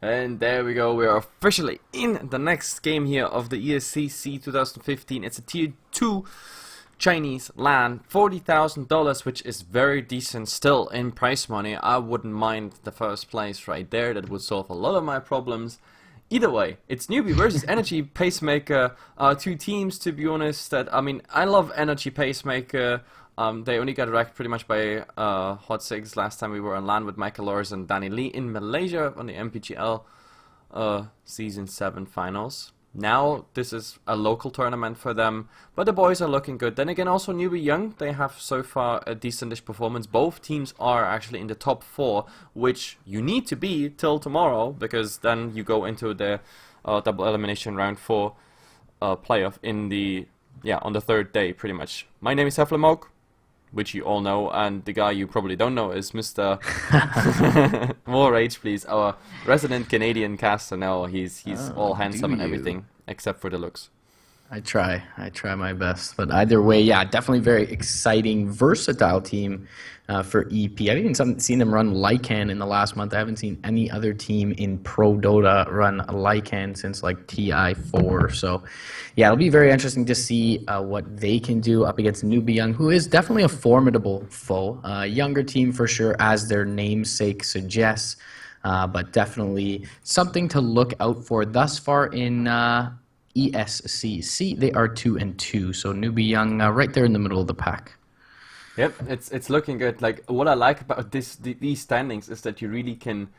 And there we go, we are officially in the next game here of the ESCC 2015. It's a tier 2 Chinese LAN, $40,000, which is very decent still in price money. I wouldn't mind the first place right there, that would solve a lot of my problems. Either way, it's Newbee versus Energy Pacemaker, two teams, to be honest, that, I mean, I love Energy Pacemaker. They only got wrecked pretty much by Hot Six last time we were on LAN with Michael Lors and Danny Lee in Malaysia on the MPGL Season 7 finals. Now this is a local tournament for them, but the boys are looking good. Then again, also Newbee.Y, they have so far a decentish performance. Both teams are actually in the top 4, which you need to be till tomorrow, because then you go into the double elimination round 4 playoff in the, on the 3rd day pretty much. My name is Heflamoke, which you all know, and the guy you probably don't know is Mr. More rage, please. Our resident Canadian caster. No, he's all handsome and everything, except for the looks. I try my best, but either way, yeah, definitely very exciting, versatile team for EP. I've even seen them run Lycan in the last month. I haven't seen any other team in Pro Dota run Lycan since like TI4. So, yeah, it'll be very interesting to see what they can do up against Newbee.Y, who is definitely a formidable foe. Younger team for sure, as their namesake suggests, but definitely something to look out for. Thus far in ESCC, they are 2-2, so Newbee.Y right there in the middle of the pack. Yep, it's looking good. Like, what I like about these standings is that you really can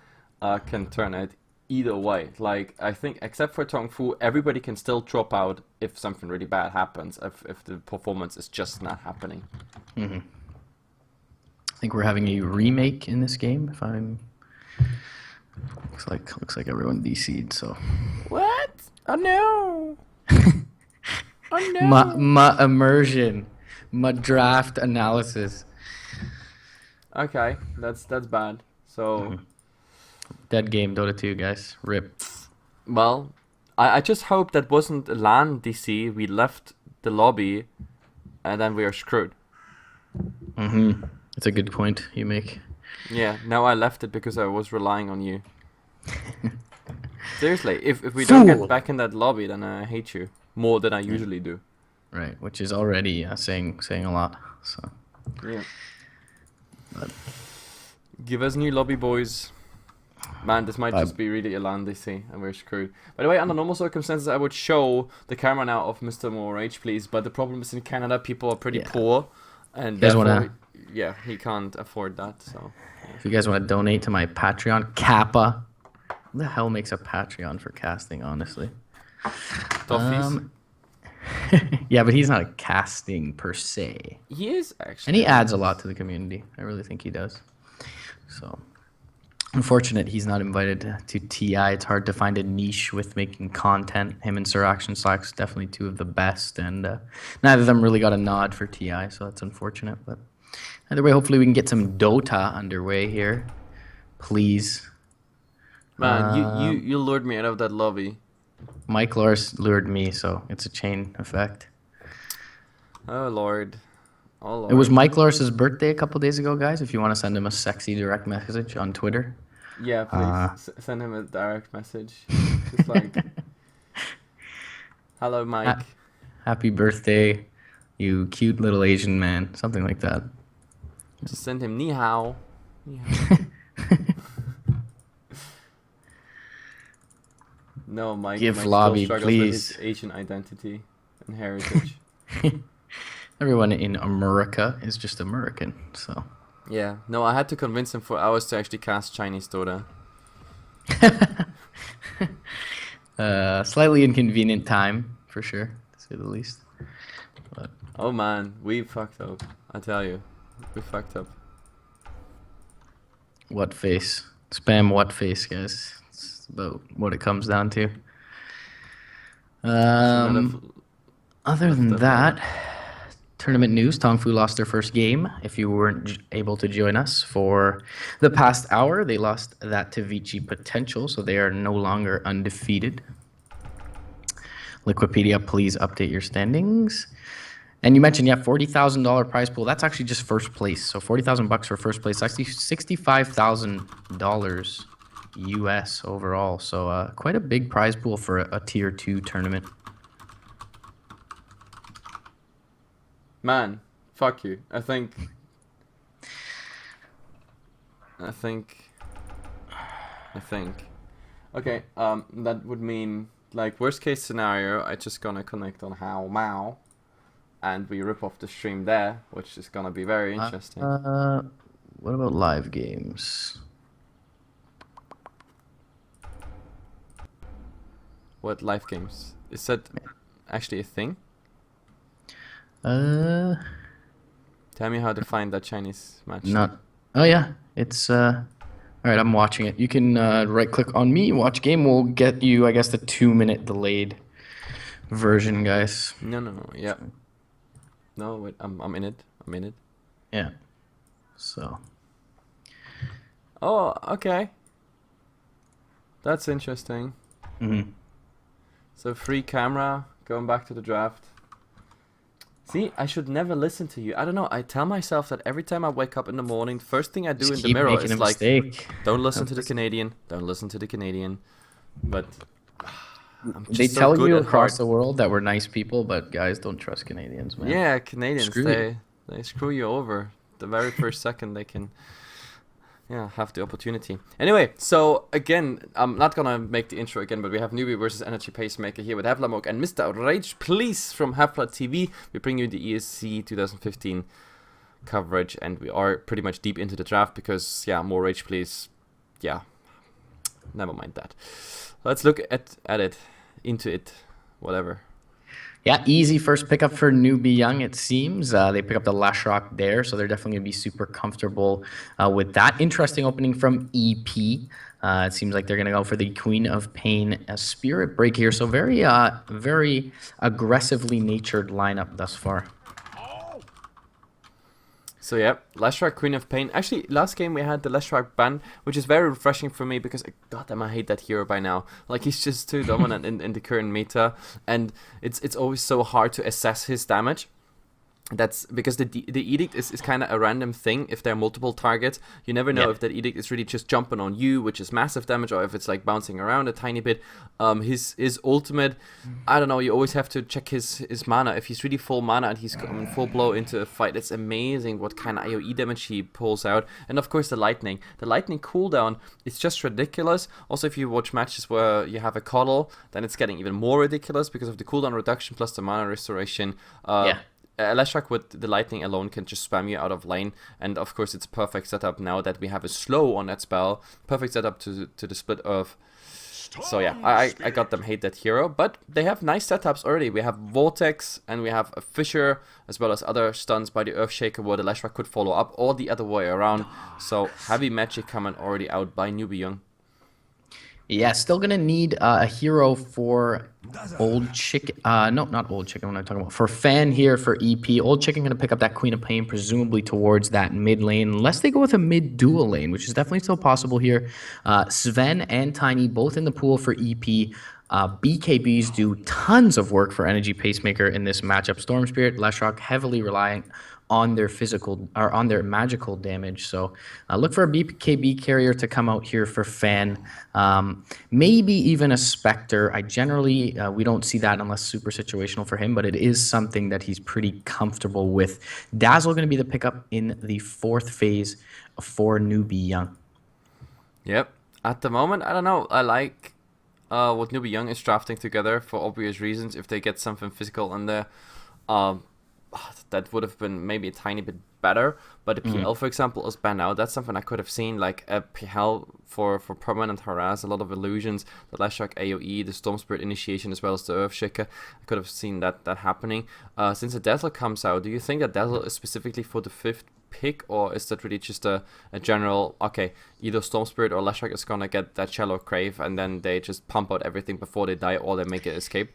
turn it either way. Like, I think except for Tong Fu, everybody can still drop out if something really bad happens, if the performance is just not happening. Mm-hmm. I think we're having a remake in this game. If I'm looks like everyone DC'd. So what? Oh no! Oh no! My immersion. My draft analysis. Okay, that's bad. So dead game, Dota 2, guys. RIP. Well, I just hope that wasn't a LAN DC. We left the lobby, and then we are screwed. That's a good point you make. Yeah, now I left it because I was relying on you. Seriously, if we don't get back in that lobby, then I hate you more than I usually do. Right, which is already saying a lot. So yeah. But give us new lobby, boys. Man, this might just be really a LAN DC, and we're screwed. By the way, under normal circumstances, I would show the camera now of Mr. More Rage, please. But the problem is in Canada, people are pretty poor, and therefore, he can't afford that. So, if you guys want to donate to my Patreon, Kappa. Who the hell makes a Patreon for casting? Honestly, Toffees. Yeah, but he's not a casting per se. He is actually, and he adds a lot to the community. I really think he does. So, unfortunate he's not invited to TI. It's hard to find a niche with making content. Him and Sir Action Slack's definitely two of the best, and neither of them really got a nod for TI, so that's unfortunate. But either way, hopefully we can get some Dota underway here, please. Man, you lured me out of that lobby. Mike Lors lured me, so it's a chain effect. Oh Lord. Oh Lord. It was Mike Lors' birthday a couple days ago, guys. If you want to send him a sexy direct message on Twitter. Yeah, please send him a direct message. Just like, hello, Mike. Happy birthday, you cute little Asian man. Something like that. Just send him ni hao. Ni hao. No, Mike. Give lobby, still please. With his Asian identity and heritage. Everyone in America is just American, so. Yeah. No, I had to convince him for hours to actually cast Chinese Dota. Slightly inconvenient time, for sure, to say the least. But. Oh man, we fucked up. I tell you, we fucked up. What face? Spam what face, guys. About what it comes down to. Other than that, tournament news. Tong Fu lost their first game. If you weren't able to join us for the past hour, they lost that to Vici Potential, so they are no longer undefeated. Liquipedia, please update your standings. And you mentioned, $40,000 prize pool. That's actually just first place. So $40,000 for first place. Actually, $65,000 US overall. So quite a big prize pool for a tier 2 tournament. Man, fuck you. I think. Okay, that would mean, like, worst case scenario, I just gonna connect on How Mao, and we rip off the stream there, which is gonna be very interesting. What about live games? What live games? Is that actually a thing? Tell me how to find that Chinese match. Not. Oh yeah, it's all right. I'm watching it. You can right click on me, watch game. We'll get you, I guess, the 2-minute delayed version, guys. No. Yeah. No, wait. I'm in it. Yeah. So. Oh, okay. That's interesting. Mm-hmm. So free camera, going back to the draft. See, I should never listen to you. I don't know. I tell myself that every time I wake up in the morning, the first thing I do in the mirror is like, don't listen to the Canadian. Don't listen to the Canadian. But they tell you across the world that we're nice people, but guys, don't trust Canadians, man. Yeah, Canadians, they screw you over the very first second they can. Yeah, have the opportunity. Anyway, so again, I'm not gonna make the intro again, but we have Newbee versus Energy Pacemaker here with Heflamoke and Mr. Rage Please from HeflaTV. We bring you the ESC 2015 coverage, and we are pretty much deep into the draft because, yeah, more Rage Please. Yeah, never mind that. Let's look at it, into it, whatever. Yeah, easy first pickup for Newbee.Y, it seems. They pick up the Lashrock there, so they're definitely going to be super comfortable with that. Interesting opening from EP. It seems like they're going to go for the Queen of Pain Spirit Break here. So very aggressively natured lineup thus far. So yeah, Lashrock, Queen of Pain. Actually, last game we had the Lashrock ban, which is very refreshing for me because, goddamn, I hate that hero by now. Like, he's just too dominant in the current meta, and it's always so hard to assess his damage. That's because the edict is kind of a random thing. If there are multiple targets, you never know if that edict is really just jumping on you, which is massive damage, or if it's like bouncing around a tiny bit. His ultimate, I don't know. You always have to check his mana. If he's really full mana and he's coming full blow into a fight, it's amazing what kind of AOE damage he pulls out. And of course the lightning cooldown is just ridiculous. Also, if you watch matches where you have a cuddle, then it's getting even more ridiculous because of the cooldown reduction plus the mana restoration. Lashrock with the lightning alone can just spam you out of lane, and of course it's perfect setup now that we have a slow on that spell. Perfect setup to the split of. So yeah, I got them hate that hero, but they have nice setups already. We have Vortex and we have a Fissure, as well as other stuns by the Earthshaker where the Lashrock could follow up, or the other way around. So heavy magic coming already out by Newbee.Y. Yeah, still going to need a hero for Old Chicken. No, not Old Chicken. What am I talking about? For Fan here for EP. Old Chicken going to pick up that Queen of Pain, presumably towards that mid lane, unless they go with a mid dual lane, which is definitely still possible here. Sven and Tiny both in the pool for EP. BKBs do tons of work for Energy Pacemaker in this matchup. Storm Spirit, Lashrock heavily relying on their physical or on their magical damage. So look for a BKB carrier to come out here for Fan. Maybe even a Spectre. I generally, we don't see that unless super situational for him, but it is something that he's pretty comfortable with. Dazzle going to be the pickup in the 4th phase for Newbee.Y. Yep. At the moment, I don't know. I like what Newbee.Y is drafting together for obvious reasons. If they get something physical in there, that would have been maybe a tiny bit better. But the PL, for example, is banned out. That's something I could have seen, like a PL for permanent harass, a lot of illusions, the Lashrock AoE, the Storm Spirit initiation, as well as the Earthshaker. I could have seen that happening. Since the Dazzle comes out, do you think that Dazzle is specifically for the 5th pick, or is that really just a general, okay, either Storm Spirit or Lashrock is gonna get that Shallow Crave, and then they just pump out everything before they die, or they make an escape?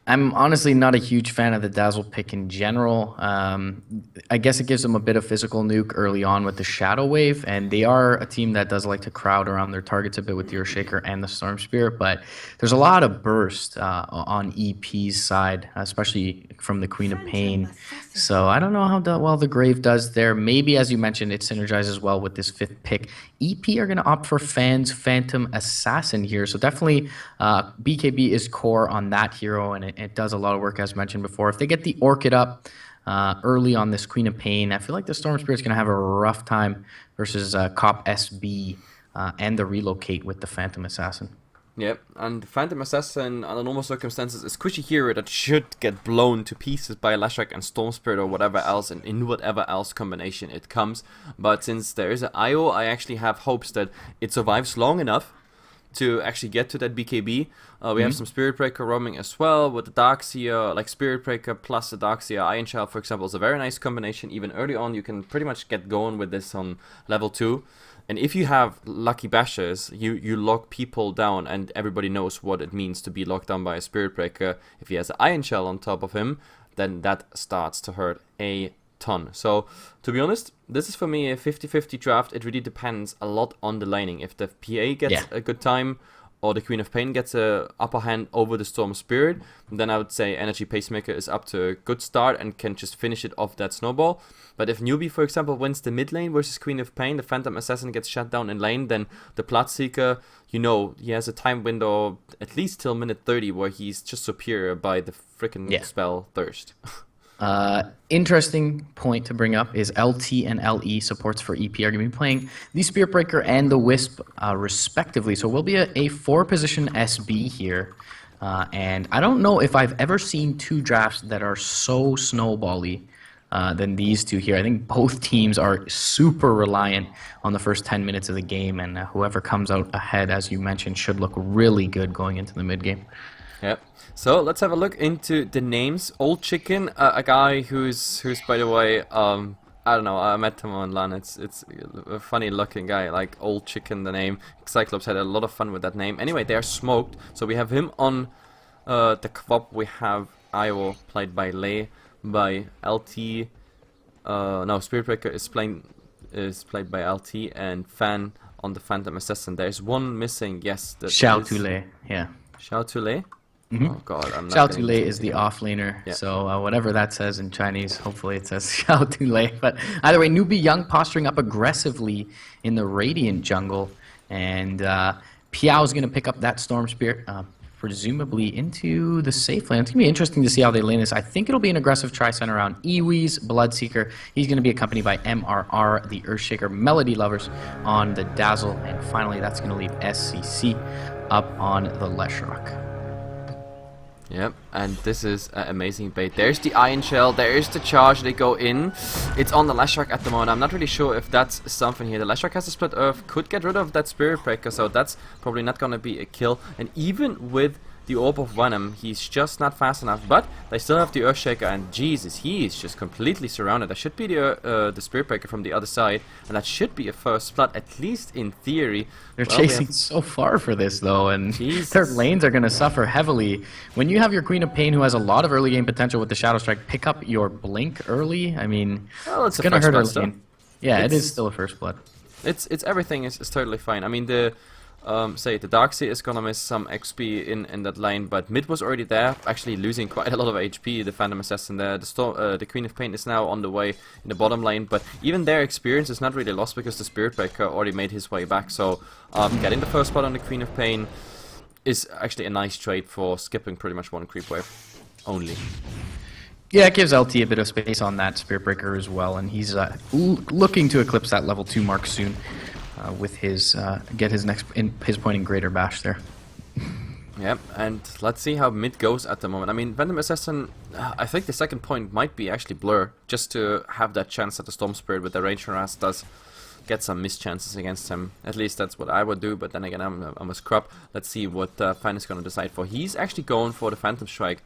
I'm honestly not a huge fan of the Dazzle pick in general. I guess it gives them a bit of physical nuke early on with the Shadow Wave, and they are a team that does like to crowd around their targets a bit with the Earthshaker and the Storm Spirit, but there's a lot of burst on EP's side, especially from the Queen of Pain. So I don't know how well the Grave does there. Maybe, as you mentioned, it synergizes well with this 5th pick. EP are going to opt for Fan's Phantom Assassin here, so definitely BKB is core on that hero, and it does a lot of work, as mentioned before. If they get the Orchid up early on this Queen of Pain, I feel like the Storm Spirit's going to have a rough time versus Cop SB and the Relocate with the Phantom Assassin. Yep, and Phantom Assassin, under normal circumstances, is a squishy hero that should get blown to pieces by Lashrak and Storm Spirit or whatever else, and in whatever else combination it comes. But since there is an IO, I actually have hopes that it survives long enough to actually get to that BKB. We have some Spirit Breaker roaming as well with the Darkseer, like Spirit Breaker plus the Darkseer Iron Shell, for example, is a very nice combination. Even early on, you can pretty much get going with this on level 2. And if you have Lucky Bashers, you lock people down, and everybody knows what it means to be locked down by a Spirit Breaker. If he has an Iron Shell on top of him, then that starts to hurt a ton. So, to be honest, this is for me a 50-50 draft. It really depends a lot on the laning. If the PA gets a good time, or the Queen of Pain gets a upper hand over the Storm Spirit, then I would say Energy Pacemaker is up to a good start and can just finish it off that snowball. But if Newbee, for example, wins the mid lane versus Queen of Pain, the Phantom Assassin gets shut down in lane, then the Bloodseeker, you know, he has a time window at least till minute 30 where he's just superior by the freaking spell Thirst. Interesting point to bring up is LT and LE supports for EP are going to be playing the Spirit Breaker and the Wisp respectively. So we'll be a 4-position SB here. And I don't know if I've ever seen 2 drafts that are so snowbally than these 2 here. I think both teams are super reliant on the first 10 minutes of the game, and whoever comes out ahead, as you mentioned, should look really good going into the mid game. Yep. So let's have a look into the names. Old Chicken, a guy who's by the way, I don't know, I met him on LAN. It's a funny looking guy, like Old Chicken, the name. Cyclops had a lot of fun with that name. Anyway, they are smoked. So we have him on the Quop. We have Io played by Lei, by LT. No, Spirit Breaker is played by LT, and Fan on the Phantom Assassin. There's one missing. Yes, that Xiao Tule, yeah. Xiao Tule. Oh god, I'm not. Xiao Tule is the offlaner, so whatever that says in Chinese, hopefully it says Xiao Tule. But either way, Newbee.Y posturing up aggressively in the Radiant jungle, and Piao is going to pick up that Storm Spirit, presumably into the safe lane. It's going to be interesting to see how they lane this. I think it'll be an aggressive Tri-Center around Iwi's Bloodseeker. He's going to be accompanied by MRR, the Earthshaker Melody Lovers, on the Dazzle, and finally that's going to leave SCC up on the Leshrock. Yep, and this is an amazing bait. There's the Iron Shell, there's the charge, they go in. It's on the Leshrac at the moment. I'm not really sure if that's something here. The Leshrac has a split earth, could get rid of that Spirit Breaker, so that's probably not gonna be a kill. And even with the Orb of Venom, he's just not fast enough. But they still have the Earthshaker, and Jesus, he is just completely surrounded. There should be the Spirit Breaker from the other side, and that should be a first blood, at least in theory. They're chasing so far for this, though, and their lanes are going to suffer heavily. When you have your Queen of Pain, who has a lot of early game potential with the Shadow Strike, pick up your Blink early. I mean, well, it's going to hurt her lane. Yeah, it is still a first blood. It's everything is totally fine. I mean, the Darkseer is gonna miss some XP in that lane, but mid was already there, actually losing quite a lot of HP, the Phantom Assassin there. The Queen of Pain is now on the way in the bottom lane, but even their experience is not really lost because the Spirit Breaker already made his way back, so getting the first spot on the Queen of Pain is actually a nice trade for skipping pretty much one creep wave only. Yeah, it gives LT a bit of space on that Spirit Breaker as well, and he's looking to eclipse that level 2 mark soon. With his get his his point in Greater Bash there. Yep, and let's see how mid goes at the moment. I mean, Phantom Assassin, I think the second point might be actually Blur, just to have that chance that the Storm Spirit with the range harass does get some missed chances against him. At least that's what I would do, but then again, I'm a scrub. Let's see what Fan is going to decide for. He's actually going for the Phantom Strike,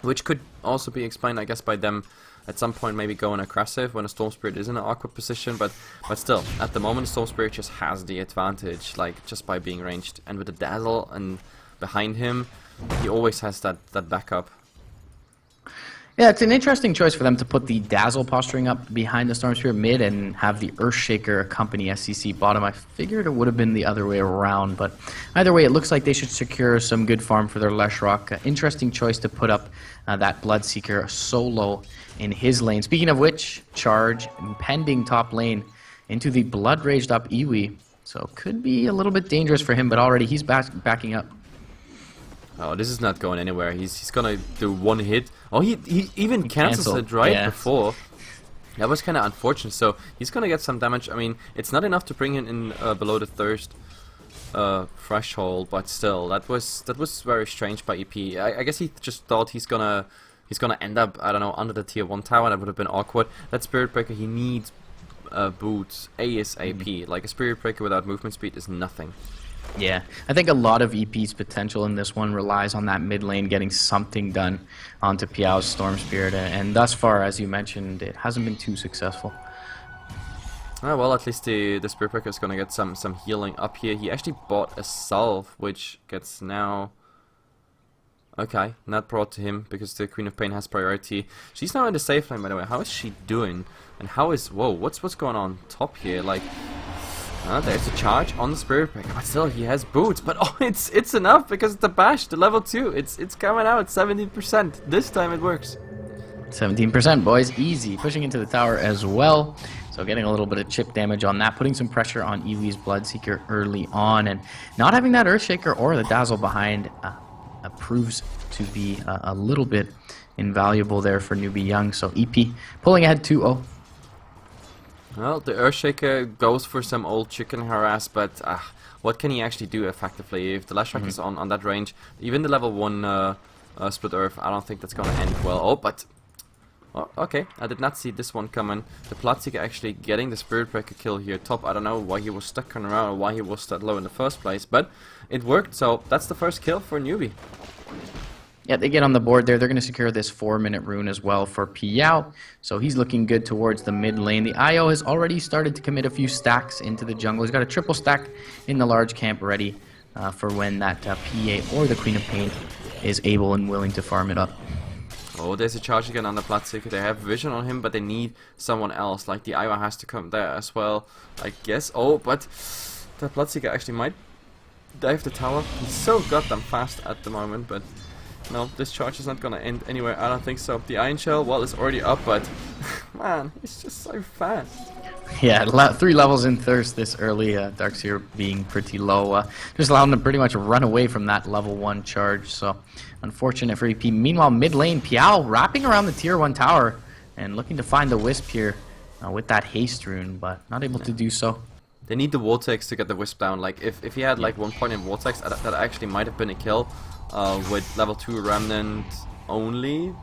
which could also be explained, I guess, by them at some point maybe going aggressive when a Storm Spirit is in an awkward position, but still, at the moment Storm Spirit just has the advantage, like, just by being ranged. And with the Dazzle and behind him, he always has that backup Yeah, it's an interesting choice for them to put the Dazzle posturing up behind the Storm Spirit mid and have the Earthshaker accompany SCC bottom. I figured it would have been the other way around, but either way, it looks like they should secure some good farm for their Leshrock. Interesting choice to put up that Bloodseeker solo in his lane. Speaking of which, charge impending top lane into the Blood Raged up Iwi. So could be a little bit dangerous for him, but already he's backing up. Oh, this is not going anywhere. He's gonna do one hit. Oh, he even cancels it right before. That was kind of unfortunate. So he's gonna get some damage. I mean, it's not enough to bring him in below the thirst threshold, but still, that was very strange by EP. I guess he just thought he's gonna end up, I don't know, under the tier 1 tower. That would have been awkward. That Spirit Breaker, he needs boots ASAP. Like a Spirit Breaker without movement speed is nothing. Yeah, I think a lot of EP's potential in this one relies on that mid lane getting something done onto Piao's Storm Spirit, and thus far, as you mentioned, it hasn't been too successful. Well, at least the Spirit Breaker is gonna get some healing up here. He actually bought a salve, which gets now... Okay, not brought to him because the Queen of Pain has priority. She's now in the safe lane, by the way. How is she doing? And how is... Whoa, what's going on top here? Like... there's a charge on the Spirit Breaker, but still he has boots. But oh, it's enough because the bash, the level 2, it's coming out 17%. This time it works. 17%, boys, easy. Pushing into the tower as well. So getting a little bit of chip damage on that, putting some pressure on Eewee's Bloodseeker early on, and not having that Earthshaker or the Dazzle behind proves to be a little bit invaluable there for Newbee.Y. So EP pulling ahead 2-0. Well, the Earthshaker goes for some old chicken harass, but what can he actually do effectively? If the Leshrock is on that range, even the level 1 Split Earth, I don't think that's going to end well. Oh, but... Oh, okay, I did not see this one coming. The Bloodseeker actually getting the Spirit Breaker kill here top. I don't know why he was stuck around or why he was that low in the first place, but it worked, so that's the first kill for Newbee. Yeah, they get on the board there. They're going to secure this 4-minute rune as well for Piao. So he's looking good towards the mid lane. The IO has already started to commit a few stacks into the jungle. He's got a triple stack in the large camp ready for when that PA or the Queen of Pain is able and willing to farm it up. Oh, there's a charge again on the Bloodseeker. They have vision on him, but they need someone else. Like the IO has to come there as well, I guess. Oh, but the Bloodseeker actually might dive the tower. He's so goddamn fast at the moment, but... No, this charge is not gonna end anywhere, I don't think so. The Iron Shell, well, it's already up, but... man, he's just so fast. Yeah, 3 levels in Thirst this early, Darkseer being pretty low. Just allowing them to pretty much run away from that level 1 charge, so... Unfortunate for EP. Meanwhile, mid lane, Piao wrapping around the tier 1 tower and looking to find the Wisp here with that haste rune, but not able to do so. They need the Vortex to get the Wisp down. Like, if he had like 1 point in Vortex, that actually might have been a kill. With level 2 Remnant only,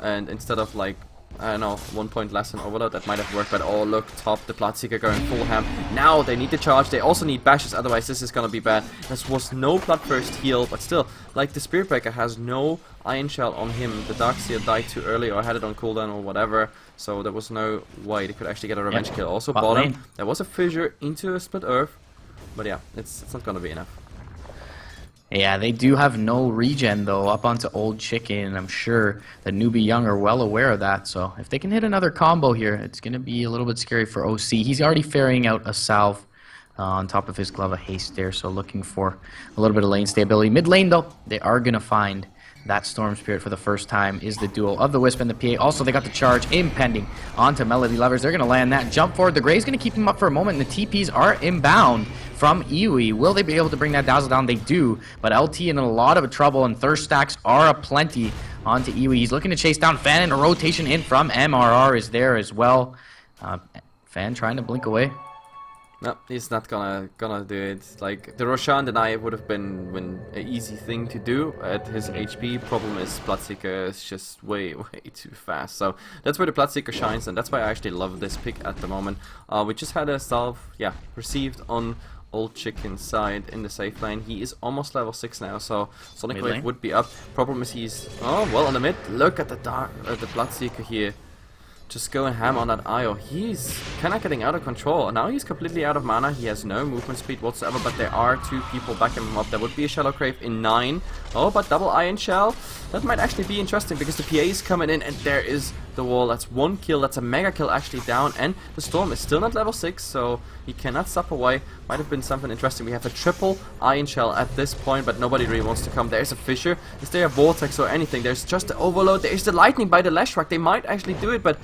and instead of like, I don't know, 1 point less in Overload, that might have worked, but oh look, top, the Bloodseeker going full ham. Now they need the charge, they also need bashes, otherwise this is gonna be bad. This was no Bloodthirst heal, but still, like the Spirit Breaker has no Iron Shell on him. The Darkseer died too early or had it on cooldown or whatever, so there was no way they could actually get a revenge kill. Also bottom, there was a fissure into a Split Earth, but yeah, it's not gonna be enough. Yeah, they do have no regen, though, up onto Old Chicken, and I'm sure that Newbee.Y are well aware of that. So if they can hit another combo here, it's going to be a little bit scary for OC. He's already ferrying out a salve on top of his Glove of Haste there, so looking for a little bit of lane stability. Mid lane, though, they are going to find that Storm Spirit for the first time is the duel of the Wisp and the PA. Also, they got the charge impending onto Melody Lovers. They're going to land that. Jump forward. The Gray's going to keep him up for a moment, and the TPs are inbound from Iwi. Will they be able to bring that Dazzle down? They do, but LT in a lot of trouble, and Thirst stacks are aplenty onto Iwi. He's looking to chase down Fan, and a rotation in from MRR is there as well. Fan trying to blink away. No, he's not gonna do it. Like, the Roshan deny would have been an easy thing to do at his HP. Problem is, Bloodseeker is just way too fast. So that's where the Bloodseeker shines, and that's why I actually love this pick at the moment. We just had a salve, received on Old Chicken's side in the safe lane. He is almost level 6 now, so Sonic Wave would be up. Problem is he's, oh, well, on the mid. Look at the Bloodseeker here. just going ham on that IO. He's kind of getting out of control. Now he's completely out of mana. He has no movement speed whatsoever, but there are 2 people backing him up. There would be a Shallow Crave in 9. Oh, but double Iron Shell. That might actually be interesting because the PA is coming in and there is the wall. That's 1 kill. That's a mega kill actually down. And the Storm is still not level 6, so he cannot sup away. Might have been something interesting. We have a triple Iron Shell at this point, but nobody really wants to come. There's a Fissure. Is there a Vortex or anything? There's just the Overload. There's the Lightning by the Leshrac. They might actually do it, but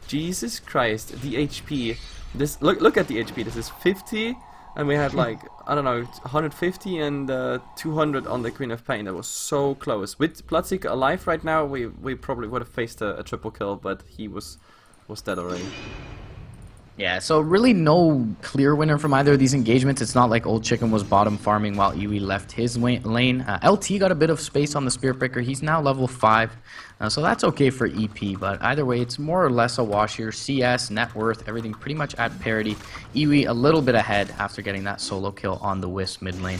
Jesus Christ, the HP. This look at the HP. This is 50, and we had like, I don't know, 150 and 200 on the Queen of Pain. That was so close. With Bloodseeker alive right now, we probably would have faced a triple kill, but he was dead already. Yeah, so really no clear winner from either of these engagements. It's not like Old Chicken was bottom farming while Iwi left his lane. LT got a bit of space on the Spirit Breaker. He's now level 5, so that's okay for EP. But either way, it's more or less a wash here. CS, net worth, everything pretty much at parity. Iwi a little bit ahead after getting that solo kill on the Wisp mid lane.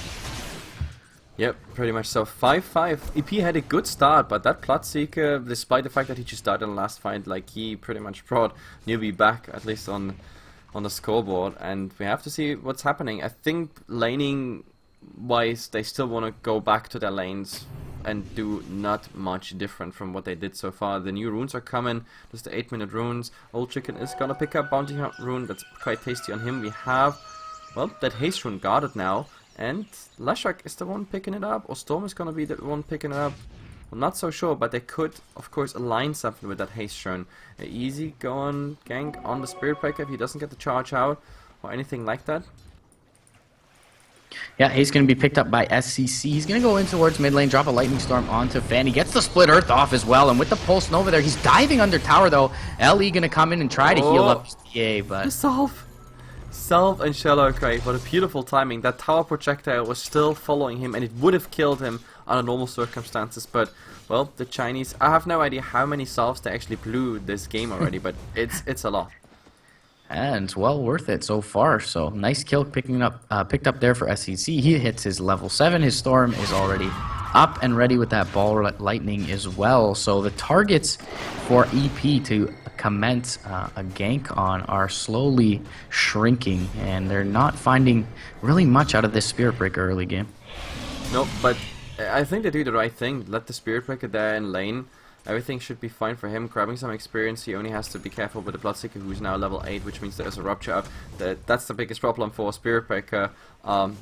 Yep, pretty much so. 5-5. EP had a good start, but that Bloodseeker, despite the fact that he just died in the last fight, like he pretty much brought Newbee back, at least on the scoreboard, and we have to see what's happening. I think laning wise, they still want to go back to their lanes and do not much different from what they did so far. The new runes are coming. There's the 8-minute runes. Old Chicken is gonna pick up Bounty Hunt rune. That's quite tasty on him. We have, well, that haste rune guarded now. And Leshrac is the one picking it up, or Storm is gonna be the one picking it up. I'm not so sure, but they could, of course, align something with that haste rune. An easy going gank on the Spirit Breaker if he doesn't get the charge out, or anything like that. Yeah, he's going to be picked up by SCC. He's going to go in towards mid lane, drop a Lightning Storm onto Fan. He gets the Split Earth off as well, and with the Pulse Nova there, he's diving under tower though. LE going to come in and try to heal up his TA, but... The Salve and Shallow Crave, what a beautiful timing. That tower projectile was still following him, and it would have killed him under normal circumstances, but, well, the Chinese, I have no idea how many salves they actually blew this game already, but it's a lot. And it's well worth it so far. So nice kill picked up there for SCC. He hits his level 7. His Storm is already up and ready with that Ball Lightning as well. So the targets for EP to commence a gank on are slowly shrinking, and they're not finding really much out of this Spirit Breaker early game. No, but I think they do the right thing. Let the Spirit Breaker there in lane. Everything should be fine for him. Grabbing some experience, he only has to be careful with the Bloodseeker, who's now level 8, which means there's a Rupture up. That's the biggest problem for Spirit Breaker.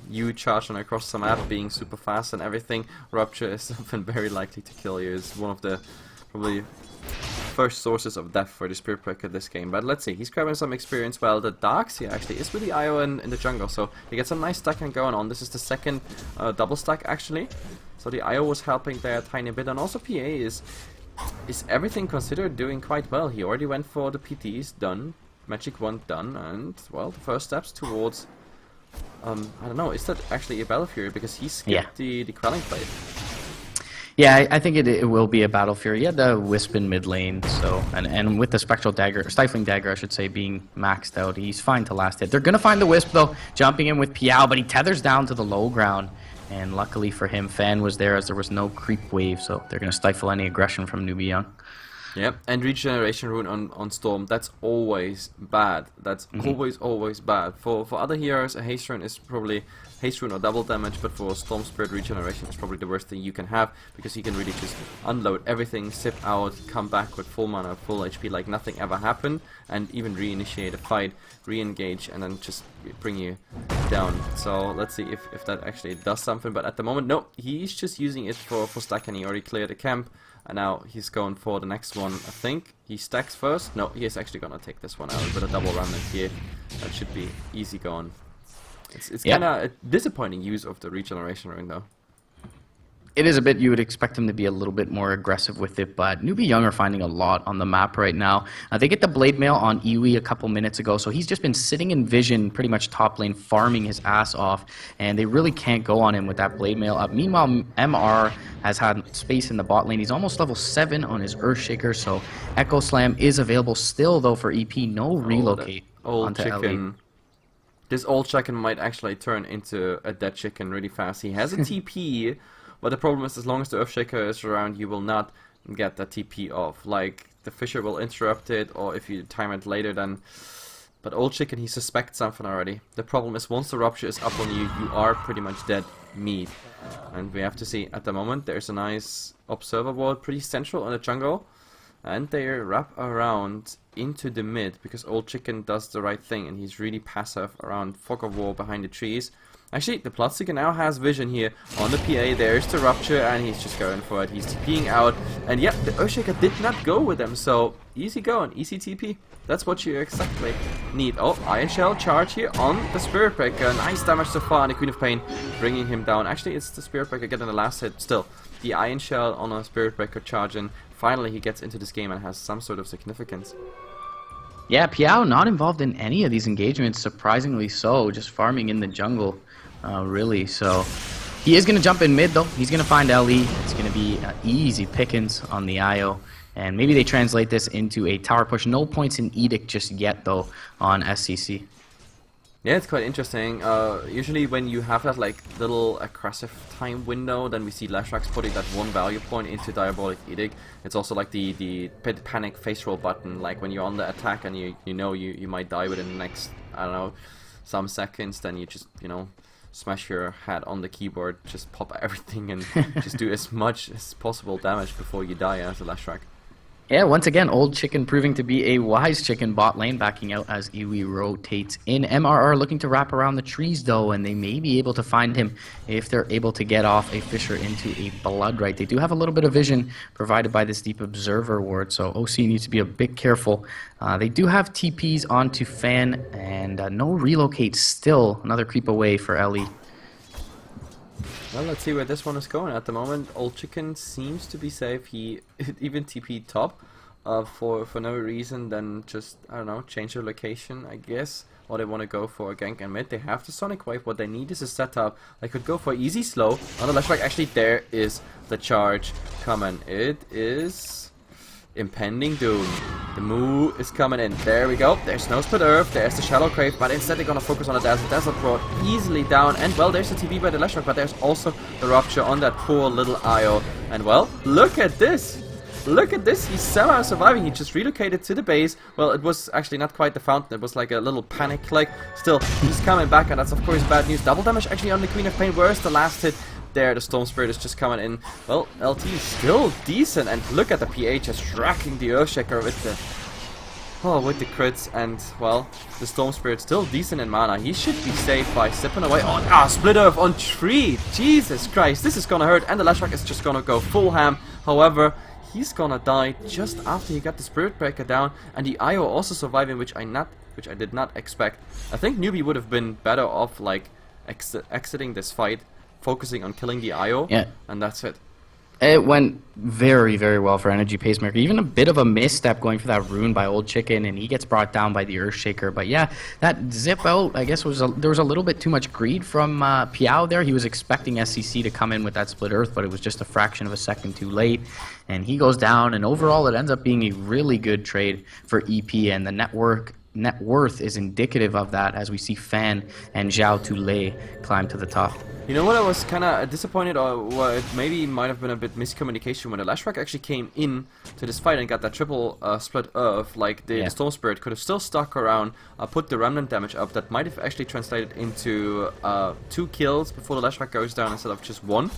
You charging across the map, being super fast and everything. Rupture is something very likely to kill you. It's one of the probably first sources of death for the Spirit Breaker this game. But let's see, he's grabbing some experience. Well, the Darkseer actually is with the IO in the jungle, so he gets some nice stacking going on. This is the second double stack actually. So the IO was helping there a tiny bit, and also PA is everything considered doing quite well. He already went for the PTs, done, Magic Wand done, and, well, the first steps towards, I don't know, is that actually a Battle Fury, because he skipped the Quelling Blade. Yeah, I think it will be a Battle Fury. He had the Wisp in mid lane, so, and with the Spectral Dagger, Stifling Dagger I should say, being maxed out, he's fine to last hit. They're going to find the Wisp though, jumping in with Piao, but he tethers down to the low ground. And luckily for him, Fan was there as there was no creep wave, so they're going to stifle any aggression from Newbee.Y. Yep, and Regeneration Rune on Storm, that's always bad. That's always bad. For other heroes, a Haste Rune is probably Haste Rune or double damage, but for Storm Spirit, Regeneration is probably the worst thing you can have, because he can really just unload everything, sip out, come back with full mana, full HP like nothing ever happened, and even reinitiate a fight, re-engage, and then just bring you down. So let's see if that actually does something, but at the moment, no, he's just using it for stacking. He already cleared the camp. And now he's going for the next one, I think. He stacks first. No, he is actually going to take this one out with a double run here. That should be easy going. It's kind of a disappointing use of the Regeneration Rune, though. It is a bit, you would expect him to be a little bit more aggressive with it, but Newbee.Y are finding a lot on the map right now. They get the Blade Mail on Iwi a couple minutes ago, so he's just been sitting in vision pretty much top lane, farming his ass off, and they really can't go on him with that Blade Mail up. Meanwhile, MR has had space in the bot lane. He's almost level 7 on his Earthshaker, so Echo Slam is available still, though, for EP. No relocate onto LE. This old chicken might actually turn into a dead chicken really fast. He has a TP, but the problem is, as long as the Earthshaker is around, you will not get the TP off. Like, the Fisher will interrupt it, or if you time it later, then... But Old Chicken, he suspects something already. The problem is, once the Rupture is up on you, you are pretty much dead meat. And we have to see, at the moment, there's a nice Observer Ward pretty central in the jungle. And they wrap around into the mid, because Old Chicken does the right thing, and he's really passive around Fog of War behind the trees. Actually, the Bloodseeker now has vision here on the PA. There's the Rupture, and he's just going for it. He's TPing out, and yeah, the Earthshaker did not go with him, so easy going, easy TP. That's what you exactly need. Oh, Iron Shell charge here on the Spirit Breaker. Nice damage so far, and the Queen of Pain bringing him down. Actually, it's the Spirit Breaker getting the last hit. Still, the Iron Shell on a Spirit Breaker charging. Finally, he gets into this game and has some sort of significance. Yeah, Piao not involved in any of these engagements, surprisingly so, just farming in the jungle, really. So he is going to jump in mid, though. He's going to find LE. It's going to be easy pickings on the IO. And maybe they translate this into a tower push. No points in Edict just yet, though, on SCC. Yeah, it's quite interesting. Usually when you have that like little aggressive time window, then we see Leshrax putting that one value point into Diabolic Edict. It's also like the panic face roll button, like when you're on the attack and you know you might die within the next, I don't know, some seconds, then you just, you know, smash your head on the keyboard, just pop everything and just do as much as possible damage before you die as a Leshrax. Yeah, once again, Old Chicken proving to be a wise chicken bot lane, backing out as Iwi rotates in. MRR looking to wrap around the trees, though, and they may be able to find him if they're able to get off a Fisher into a Blood Right. They do have a little bit of vision provided by this Deep Observer ward, so OC needs to be a bit careful. They do have TPs onto Fan, and no relocate still. Another creep away for LE. Well, let's see where this one is going at the moment. Old Chicken seems to be safe. He even TP'd top for no reason than just, I don't know, change their location, I guess. Or they want to go for a gank and mid. They have the Sonic Wave. What they need is a setup. They could go for easy slow. On the left right, actually, there is the charge coming. It is Impending Doom. The Moo is coming in. There we go. There's no Split Earth. There's the Shallow Grave. But instead they're going to focus on the Dazzle. Dazzle brought easily down. And well, there's the TP by the Leshrac. But there's also the Rupture on that poor little IO. And well, look at this. Look at this. He's somehow surviving. He just relocated to the base. Well, it was actually not quite the fountain. It was like a little panic click. Still, he's coming back. And that's, of course, bad news. Double damage actually on the Queen of Pain. Where's the last hit? There, the Storm Spirit is just coming in. Well, LT is still decent, and look at the PA just racking the Earthshaker with the crits, and well, the Storm Spirit still decent in mana. He should be safe by sipping away on Split Earth on tree. Jesus Christ, this is gonna hurt, and the Leshrac is just gonna go full ham. However, he's gonna die just after he got the Spirit Breaker down, and the IO also surviving, which I did not expect. I think Newbee would have been better off like exiting this fight, focusing on killing the IO, and that's it. It went very, very well for Energy Pacemaker. Even a bit of a misstep going for that rune by Old Chicken, and he gets brought down by the Earthshaker. But yeah, that zip out, I guess, there was a little bit too much greed from Piao there. He was expecting SCC to come in with that Split Earth, but it was just a fraction of a second too late. And he goes down, and overall it ends up being a really good trade for EP, and the net worth is indicative of that as we see Fan and Zhao Tulei climb to the top. You know what, I was kind of disappointed, or what it maybe might have been a bit miscommunication when the Leshrac actually came in to this fight and got that triple Split Earth. Like the Storm Spirit could have still stuck around, put the remnant damage up. That might have actually translated into 2 kills before the Leshrac goes down instead of just 1,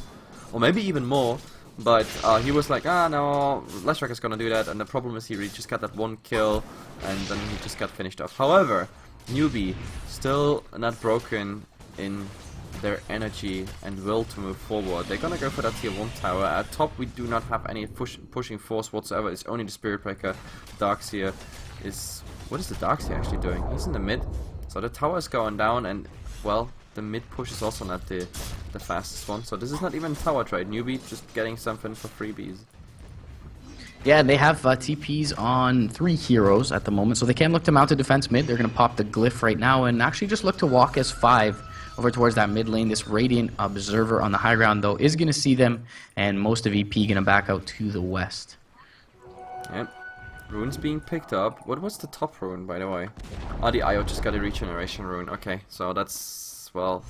or maybe even more. But he was like, no, Leshrac is gonna do that, and the problem is he just got that 1 kill, and then he just got finished off. However, Newbee still not broken in their energy and will to move forward. They're gonna go for that tier 1 tower. At top we do not have any pushing force whatsoever. It's only the Spirit Breaker. Darkseer is... What is the Darkseer actually doing? He's in the mid. So the tower is going down, and well, the mid push is also not the fastest one. So this is not even tower trade. Newbee just getting something for freebies. Yeah, they have TPs on 3 heroes at the moment, so they can look to mount a defense mid. They're going to pop the Glyph right now and actually just look to walk as 5 over towards that mid lane. This Radiant Observer on the high ground, though, is going to see them, and most of EP going to back out to the west. Yep. Runes being picked up. What was the top rune, by the way? Oh, the IO just got a regeneration rune. Okay, so that's, well,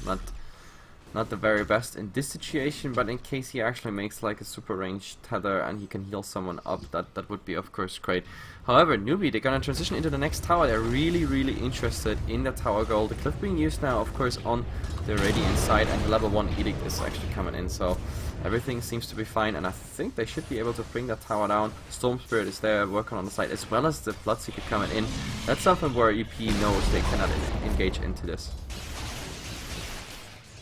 not the very best in this situation, but in case he actually makes like a super ranged tether and he can heal someone up, that would be of course great. However, Newbee, they're gonna transition into the next tower. They're really interested in the tower goal. The cliff being used now, of course, on the Radiant side, and the level 1 edict is actually coming in, so everything seems to be fine, and I think they should be able to bring that tower down. Storm Spirit is there working on the side, as well as the Bloodseeker coming in. That's something where EP knows they cannot engage into this.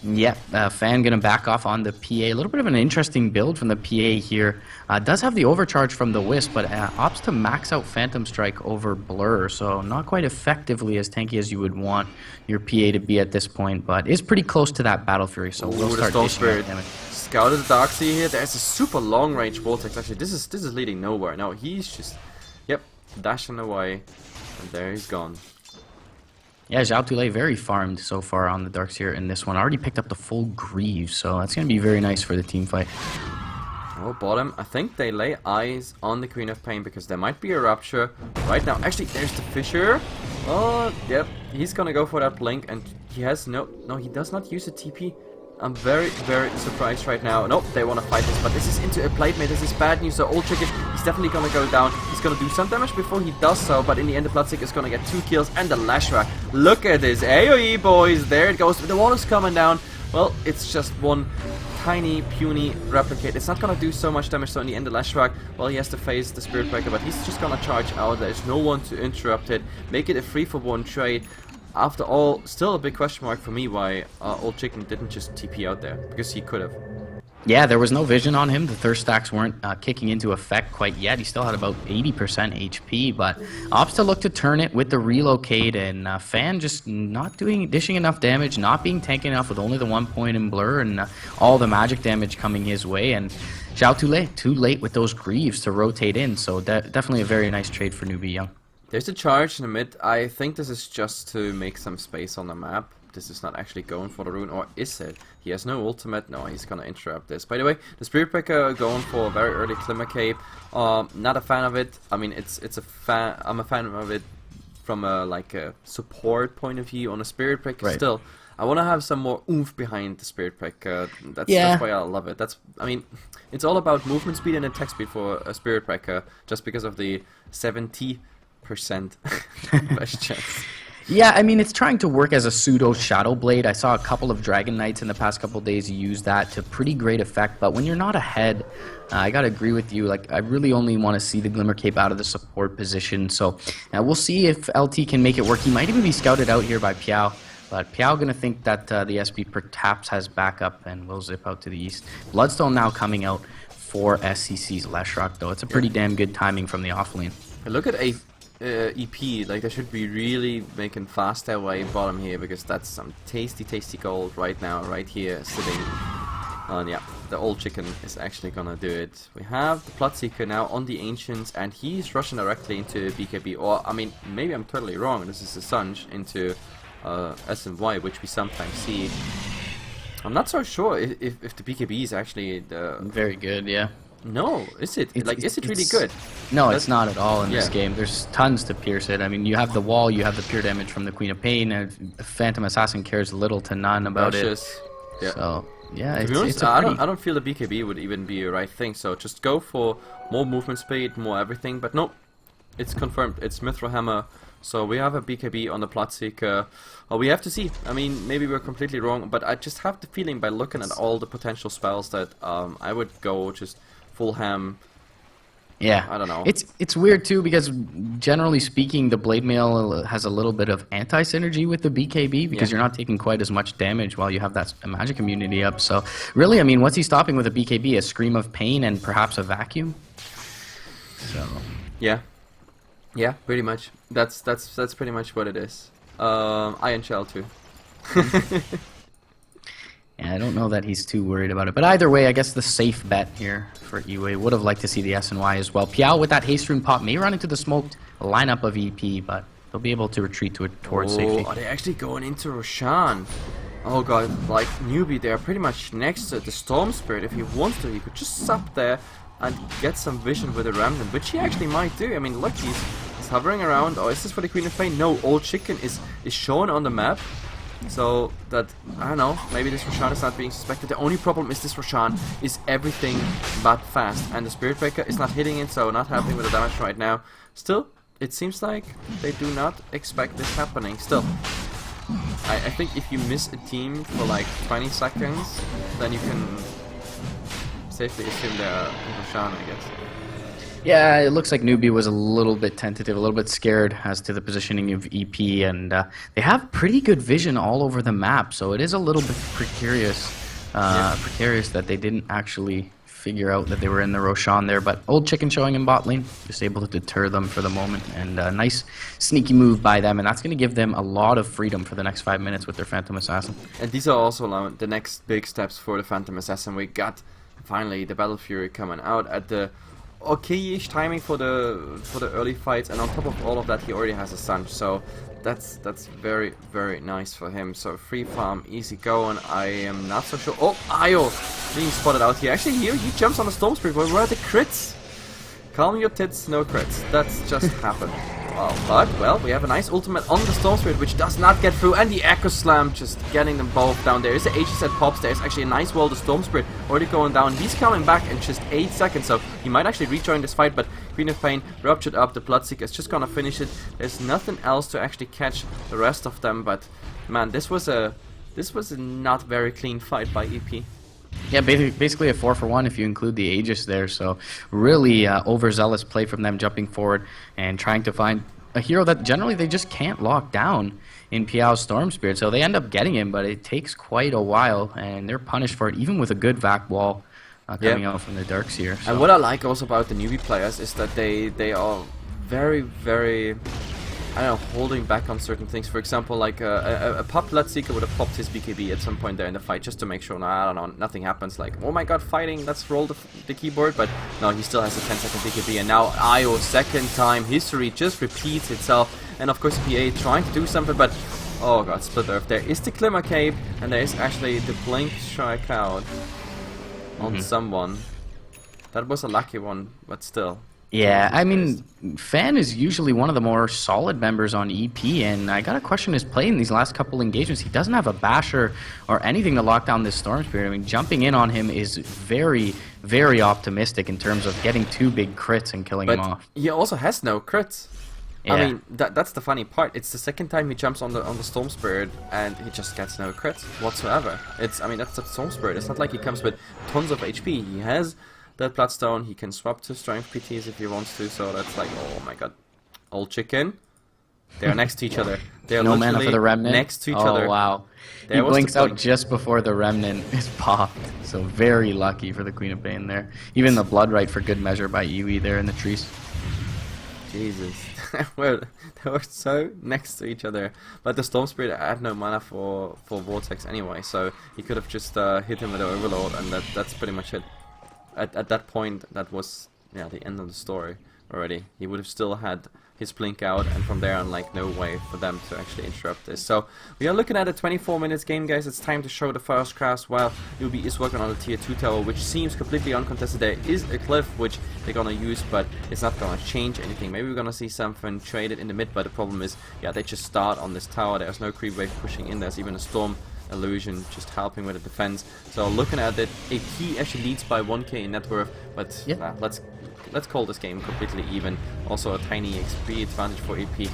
Yeah, Fan gonna back off on the PA. A little bit of an interesting build from the PA here. Does have the overcharge from the Wisp, but opts to max out Phantom Strike over Blur, so not quite effectively as tanky as you would want your PA to be at this point, but is pretty close to that Battle Fury, so we'll start dishing out damage. Scouted the Darkseer here. There's a super long range Vortex. Actually, this is leading nowhere. No, he's just, yep, dashing away, and there he's gone. Yeah, HeflaTV very farmed so far on the Darkseer in this one. Already picked up the full Greaves, so that's going to be very nice for the team fight. Oh, bottom. I think they lay eyes on the Queen of Pain because there might be a Rupture right now. Actually, there's the Fissure. Oh, yep. He's going to go for that Blink, and he has no, he does not use a TP. I'm very surprised right now. Nope, they want to fight this, but this is into a plate mate. This is bad news. So Old Chicken, he's definitely going to go down. He's going to do some damage before he does so, but in the end, the Bloodseeker is going to get 2 kills and the Lashrak. Look at this. AoE, boys. There it goes. The wall is coming down. Well, it's just one tiny, puny replicate. It's not going to do so much damage, so in the end, the Lashrak, well, he has to face the Spirit Breaker, but he's just going to charge out. There's no one to interrupt it. Make it a 3-for-1 trade. After all, still a big question mark for me why Old Chicken didn't just TP out there, because he could have. Yeah, there was no vision on him. The thirst stacks weren't kicking into effect quite yet. He still had about 80% HP, but opts to look to turn it with the relocate, and Fan just not dishing enough damage, not being tanky enough with only the 1 point in Blur, and all the magic damage coming his way, and HeflaTV too late with those Greaves to rotate in, so definitely a very nice trade for Newbee.Y. There's a charge in the mid. I think this is just to make some space on the map. This is not actually going for the rune, or is it? He has no ultimate. No, he's gonna interrupt this. By the way, the Spirit Breaker going for a very early Glimmer Cape. Not a fan of it. I mean, it's a fan. I'm a fan of it from a like a support point of view. On a Spirit Breaker, right. Still, I want to have some more oomph behind the Spirit Breaker. That's why I love it. I mean, it's all about movement speed and attack speed for a Spirit Breaker, just because of the 70% best chance. Yeah, I mean, it's trying to work as a pseudo Shadow Blade. I saw a couple of Dragon Knights in the past couple of days use that to pretty great effect, but when you're not ahead, I gotta agree with you. Like, I really only want to see the Glimmer Cape out of the support position, so we'll see if LT can make it work. He might even be scouted out here by Piao, but Piao gonna think that the SB perhaps has backup, and will zip out to the east. Bloodstone now coming out for SCC's Lashrak, though. It's a pretty damn good timing from the offlane. Look at EP, like they should be really making fast their way bottom here, because that's some tasty gold right now, right here, sitting on, yeah, the Old Chicken is actually gonna do it. We have the Bloodseeker now on the Ancients, and he's rushing directly into BKB, or, I mean, maybe I'm totally wrong, this is a Sunge into S&Y, which we sometimes see. I'm not so sure if the BKB is actually the... Very good, yeah. No, is it? Is it really good? No, it's not at all in this game. There's tons to pierce it. I mean, you have the wall, you have the pure damage from the Queen of Pain, and Phantom Assassin cares little to none about it. Yeah. So, yeah, to be honest, I don't feel the BKB would even be a right thing, so just go for more movement speed, more everything, but no, it's confirmed. It's Mithril Hammer, so we have a BKB on the Bloodseeker. We have to see. I mean, maybe we're completely wrong, but I just have the feeling by looking at all the potential spells that I would go just full ham. Yeah, I don't know. It's weird too, because generally speaking, the Blade Mail has a little bit of anti-synergy with the BKB, because you're not taking quite as much damage while you have that magic immunity up. So really, I mean, what's he stopping with a BKB? A Scream of Pain and perhaps a Vacuum? So yeah, pretty much. That's pretty much what it is. Iron Shell too. Yeah, I don't know that he's too worried about it. But either way, I guess the safe bet here for EWA. Would have liked to see the S&Y as well. Piao with that Haste Rune pop may run into the smoked lineup of EP, but they'll be able to retreat towards safety. Are they actually going into Roshan? Oh god, like Newbee, they are pretty much next to the Storm Spirit. If he wants to, he could just sub there and get some vision with a Remnant, which he actually might do. I mean, look, he's hovering around. Oh, is this for the Queen of Pain? No, Old Chicken is shown on the map. So that, I don't know, maybe this Roshan is not being suspected. The only problem is this Roshan is everything but fast, and the Spirit Breaker is not hitting it, so not helping with the damage right now. Still, it seems like they do not expect this happening. Still, I think if you miss a team for like 20 seconds, then you can safely assume they're Roshan, I guess. Yeah, it looks like Newbee was a little bit tentative, a little bit scared as to the positioning of EP, and they have pretty good vision all over the map, so it is a little bit precarious that they didn't actually figure out that they were in the Roshan there, but Old Chicken showing in bot lane, just able to deter them for the moment, and a nice sneaky move by them, and that's going to give them a lot of freedom for the next 5 minutes with their Phantom Assassin. And these are also the next big steps for the Phantom Assassin. We got finally the Battle Fury coming out at the okay-ish timing for the early fights, and on top of all of that, he already has a Sun, so that's very, very nice for him. So free farm, easy going. I am not so sure. Oh, Ayo being spotted out here. Actually, here he jumps on the Storm Spirit. Where are the crits? Calm your tits, no crits. That's just happened. But, well, we have a nice ultimate on the Storm Spirit, which does not get through, and the Echo Slam just getting them both down. There is the Aegis that pops. There's actually a nice wall. The Storm Spirit already going down. He's coming back in just 8 seconds, so he might actually rejoin this fight, but Queen of Pain ruptured up. The Bloodseeker is just gonna finish it. There's nothing else to actually catch the rest of them, but, man, this was a not very clean fight by EP. Yeah, basically a 4-for-1 if you include the Aegis there, so really overzealous play from them, jumping forward and trying to find a hero that generally they just can't lock down in Piao's Storm Spirit, so they end up getting him, but it takes quite a while, and they're punished for it, even with a good Vac wall coming out from the Darkseer. So. And what I like also about the newbie players is that they are very, very, I don't know, holding back on certain things. For example, like a pop Bloodseeker would have popped his BKB at some point there in the fight just to make sure, I don't know, nothing happens. Like, oh my god, fighting, let's roll the keyboard. But no, he still has a 10-second BKB. And now Io, second time, history just repeats itself. And of course, PA trying to do something, but oh god, Split Earth. There is the Glimmer Cape, and there is actually the Blink Strike out on someone. That was a lucky one, but still. Yeah, I mean, Fan is usually one of the more solid members on EP, and I gotta question his play in these last couple engagements. He doesn't have a basher or anything to lock down this Storm Spirit. I mean, jumping in on him is very, very optimistic in terms of getting 2 big crits and killing him off. He also has no crits. Yeah. I mean, that's the funny part. It's the second time he jumps on the Storm Spirit, and he just gets no crits whatsoever. I mean, that's the Storm Spirit. It's not like he comes with tons of HP. He has that Bloodstone, he can swap to Strength PTs if he wants to, so that's like, oh my god. Old Chicken. They are next to each other. They are no mana for the Remnant. Next to each other. Oh wow. He blinks out just before the Remnant is popped, so very lucky for the Queen of Pain there. Even the Blood Right for good measure by Iwi there in the trees. Jesus. They were so next to each other. But the Storm Spirit had no mana for Vortex anyway, so he could have just hit him with the Overload, and that's pretty much it. At that point, that was the end of the story already. He would have still had his blink out, and from there on, like, no way for them to actually interrupt this. So we are looking at a 24 minutes game, guys. It's time to show the first craft while Newbee is working on the tier 2 tower, which seems completely uncontested. There is a cliff which they're gonna use, but it's not gonna change anything. Maybe we're gonna see something traded in the mid, but the problem is, they just start on this tower. There's no creep wave pushing in. There's even a storm illusion just helping with the defense. So looking at it, AP actually leads by 1k in net worth, but let's call this game completely even. Also a tiny XP advantage for AP.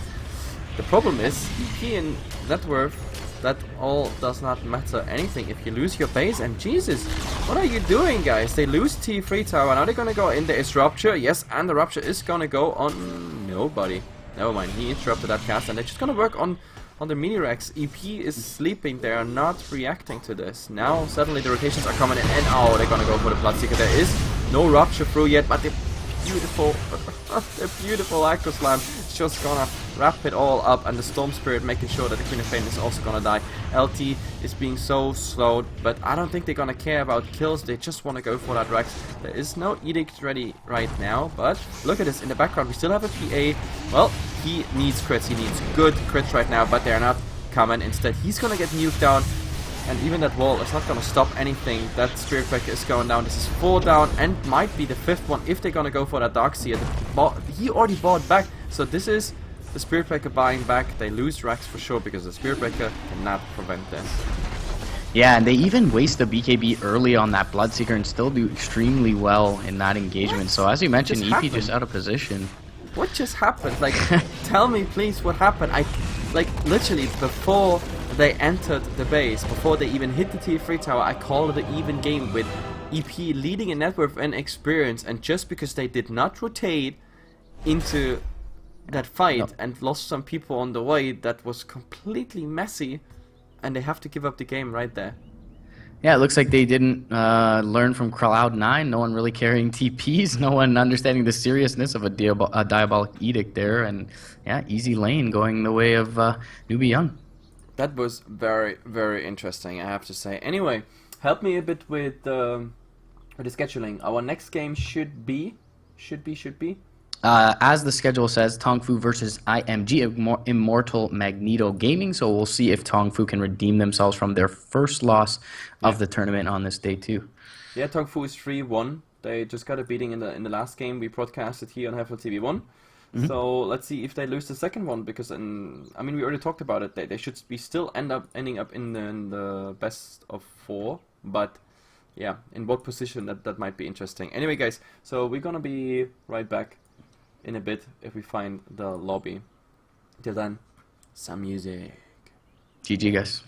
The problem is, EP in net worth, that all does not matter anything if you lose your base. And Jesus, what are you doing, guys? They lose T3 tower, now they're gonna go in. There is Rupture, yes, and the Rupture is gonna go on nobody. Never mind, he interrupted that cast, and they're just gonna work on the Mini-Rex. EP is sleeping, they are not reacting to this. Now suddenly the rotations are coming in, and they're gonna go for the Bloodseeker. There is no Rupture through yet, but the beautiful Echo Slam is just gonna wrap it all up, and the Storm Spirit making sure that the Queen of Pain is also gonna die. LT is being so slowed, but I don't think they're gonna care about kills. They just want to go for that Rex. There is no Edict ready right now, but look at this in the background. We still have a PA. Well, he needs crits. He needs good crits right now, but they're not coming. Instead, he's gonna get nuked down. And even that wall is not going to stop anything. That Spirit Breaker is going down. This is 4 down, and might be the 5th one if they're going to go for that Darkseer. He already bought back, so this is the Spirit Breaker buying back, they lose racks for sure because the Spirit Breaker cannot prevent this. Yeah, and they even waste the BKB early on that Bloodseeker and still do extremely well in that engagement. What? So as you mentioned, Just EP happened? just out of position. What just happened? Like, tell me please what happened. Like, literally, before they entered the base, before they even hit the tier 3 tower, I called it an even game with EP leading in net worth and experience, and just because they did not rotate into that fight and lost some people on the way, that was completely messy, and they have to give up the game right there. Yeah, it looks like they didn't learn from Cloud9. No one really carrying TPs. No one understanding the seriousness of a Diabolic Edict there. And yeah, easy lane going the way of Newbee.Y. That was very, very interesting, I have to say. Anyway, help me a bit with the scheduling. Our next game should be. As the schedule says, Tongfu versus IMG, Immortal Magneto Gaming. So we'll see if Tongfu can redeem themselves from their first loss of the tournament on this day too. Yeah, Tongfu is 3-1. They just got a beating in the last game we broadcasted here on HeflaTV 1. So let's see if they lose the second one, because I mean, we already talked about it. They should be still ending up in the best of 4, but yeah, in what position, that might be interesting. Anyway, guys, so we're gonna be right back in a bit if we find the lobby. Till then, some music. GG, guys.